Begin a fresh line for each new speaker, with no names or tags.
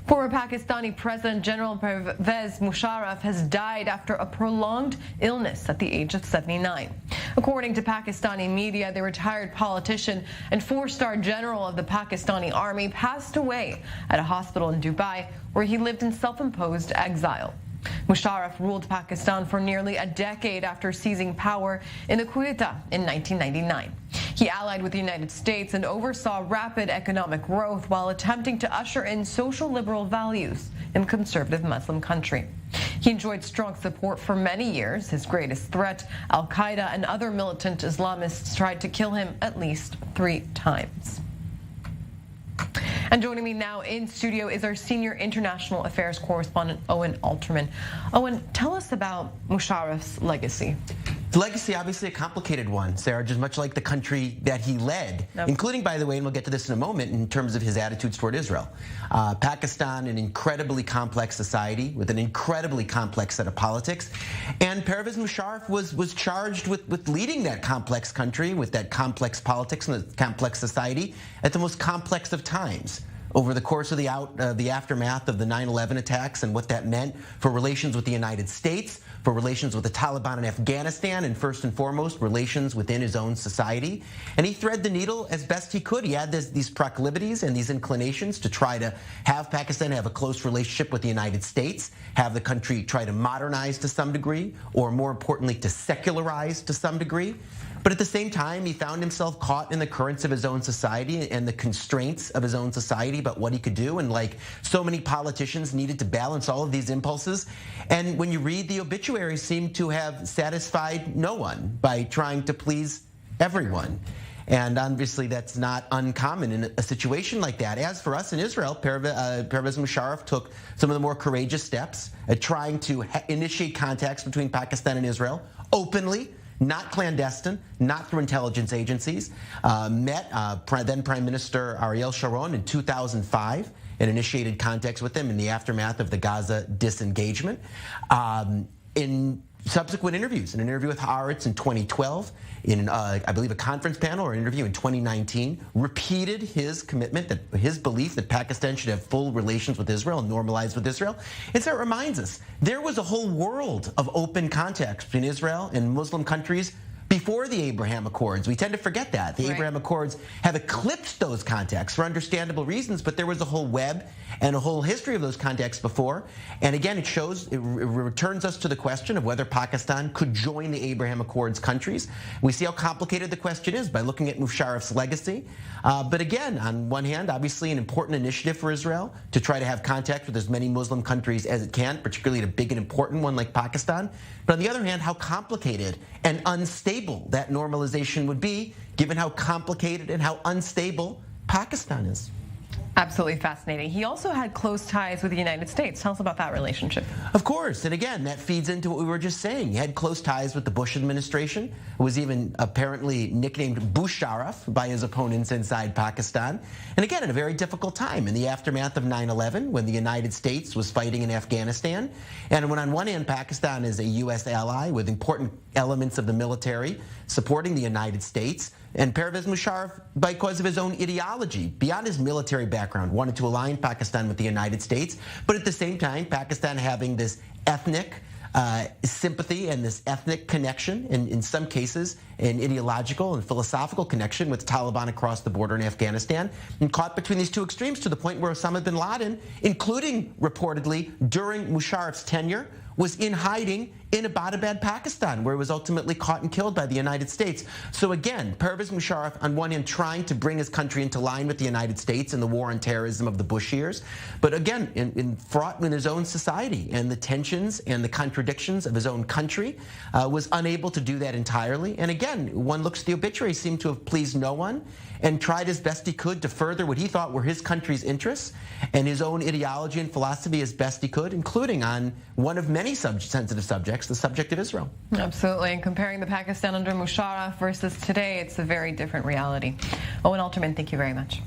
Former Pakistani President General Pervez Musharraf has died after a prolonged illness at the age of 79. According to Pakistani media, the retired politician and four-star general of the Pakistani army passed away at a hospital in Dubai, where he lived in self-imposed exile. Musharraf ruled Pakistan for nearly a decade after seizing power in the coup d'etat in 1999. He allied with the United States and oversaw rapid economic growth while attempting to usher in social liberal values in a conservative Muslim country. He enjoyed strong support for many years. His greatest threat, Al-Qaeda and other militant Islamists, tried to kill him at least 3 times. And joining me now in studio is our senior international affairs correspondent, Owen Alterman. Owen, tell us about Musharraf's legacy.
The legacy, obviously a complicated one, Sarah, just much like the country that he led, including, by the way, and we'll get to this in a moment, in terms of his attitudes toward Israel. Pakistan, an incredibly complex society with an incredibly complex set of politics. And Pervez Musharraf was charged with leading that complex country, with that complex politics and the complex society at the most complex of times. Over the course of the aftermath of the 9/11 attacks and what that meant for relations with the United States, for relations with the Taliban in Afghanistan, and first and foremost, relations within his own society. And he threaded the needle as best he could. He had these proclivities and these inclinations to try to have Pakistan have a close relationship with the United States, have the country try to modernize to some degree, or more importantly, to secularize to some degree. But at the same time, he found himself caught in the currents of his own society and the constraints of his own society about what he could do. And like so many politicians, needed to balance all of these impulses. And when you read the obituaries, seem to have satisfied no one by trying to please everyone. And obviously, that's not uncommon in a situation like that. As for us in Israel, Pervez Musharraf took some of the more courageous steps at trying to initiate contacts between Pakistan and Israel openly, not clandestine, not through intelligence agencies. Met then Prime Minister Ariel Sharon in 2005 and initiated contacts with him in the aftermath of the Gaza disengagement. In subsequent interviews, in an interview with Haaretz in 2012, in I believe a conference panel or an interview in 2019, repeated his commitment, that his belief that Pakistan should have full relations with Israel and normalize with Israel. And so it reminds us, there was a whole world of open contacts between Israel and Muslim countries before the Abraham Accords. We tend to forget that. The Abraham Accords have eclipsed those contacts for understandable reasons, but there was a whole web and a whole history of those contacts before. And again, it returns us to the question of whether Pakistan could join the Abraham Accords countries. We see how complicated the question is by looking at Musharraf's legacy. But again, on one hand, obviously an important initiative for Israel to try to have contact with as many Muslim countries as it can, particularly a big and important one like Pakistan. But on the other hand, how complicated and unstable that normalization would be, given how complicated and how unstable Pakistan is.
Absolutely fascinating. He also had close ties with the United States. Tell us about that relationship.
Of course, and again, that feeds into what we were just saying. He had close ties with the Bush administration, who was even apparently nicknamed Busharraf by his opponents inside Pakistan. And again, at a very difficult time in the aftermath of 9/11, when the United States was fighting in Afghanistan, and when on one hand Pakistan is a U.S. ally with important elements of the military supporting the United States, and Pervez Musharraf, because of his own ideology, beyond his military background, wanted to align Pakistan with the United States, but at the same time, Pakistan having this ethnic sympathy and this ethnic connection, and in some cases, an ideological and philosophical connection with the Taliban across the border in Afghanistan, and caught between these two extremes to the point where Osama bin Laden, including reportedly during Musharraf's tenure, was in hiding in Abbottabad, Pakistan, where he was ultimately caught and killed by the United States. So again, Pervez Musharraf, on one hand, trying to bring his country into line with the United States in the war on terrorism of the Bush years, but again, fraught with his own society and the tensions and the contradictions of his own country, was unable to do that entirely. And again, one looks at the obituary, seemed to have pleased no one, and tried as best he could to further what he thought were his country's interests and his own ideology and philosophy as best he could, including on one of many sensitive subjects, the subject of Israel.
Absolutely, and comparing the Pakistan under Musharraf versus today, it's a very different reality. Owen Alterman, thank you very much.